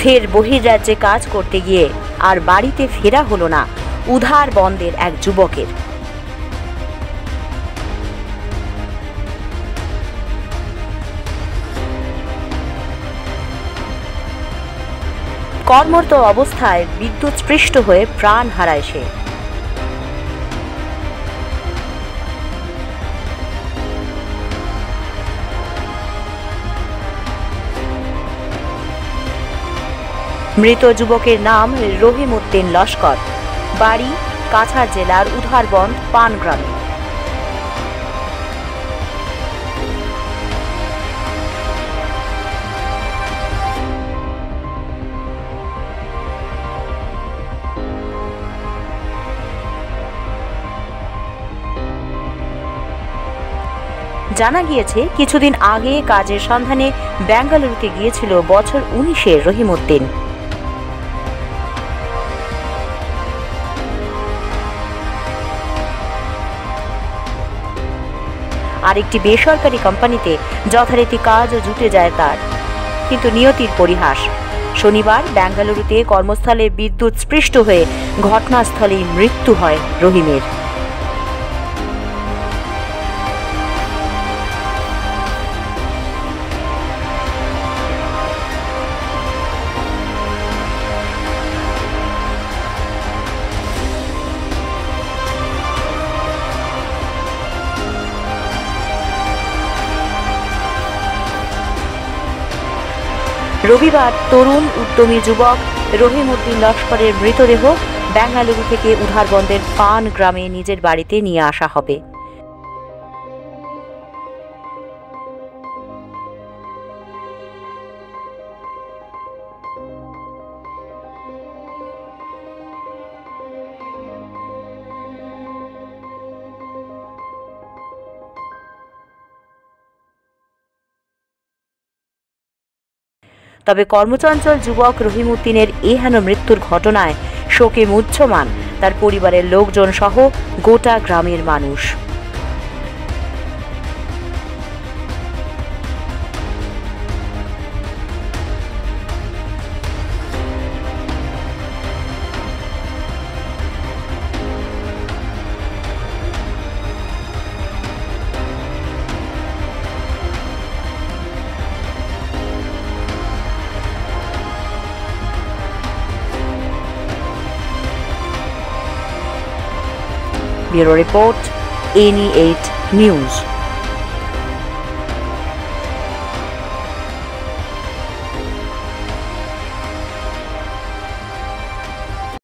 ফের বহির্রাজ্যে কাজ করতে গিয়ে আর বাড়িতে ফেরা হলো না উধারবন্দের এক যুবকের। কর্মরত অবস্থায় বিদ্যুৎস্পৃষ্ট হয়ে প্রাণ হারায় সে। মৃত যুবকের নাম রহিম উদ্দিন লস্কর, বাড়ি কাছাড় জেলার উধারবন্দ পান গ্রামে। জানা গিয়েছে কিছুদিন আগে কাজের সন্ধানে বেঙ্গালুরুতে গিয়েছিল বছর 19-এর রহিম উদ্দিন। আরেকটি বেসরকারি কোম্পানিতে যথারীতি কাজও জুটে যায় তার, কিন্তু নিয়তির পরিহাস। শনিবার বেঙ্গালুরুতে কর্মস্থলে বিদ্যুৎস্পৃষ্ট হয়ে ঘটনাস্থলেই মৃত্যু হয় রহিমের। রবিবার তরুণ উদ্যমী যুবক রহিম উদ্দিন লস্করের মৃতদেহ বেঙ্গালুরু থেকে উধারবন্দের পান গ্রামে নিজের বাড়িতে নিয়ে আসা হবে। তবে কর্মচঞ্চল যুবক রহিম উদ্দিনের এহেন মৃত্যুর ঘটনায় শোকে মুহ্যমান তার পরিবারের লোকজন সহ গোটা গ্রামের মানুষ। Bureau Report, NE8 News।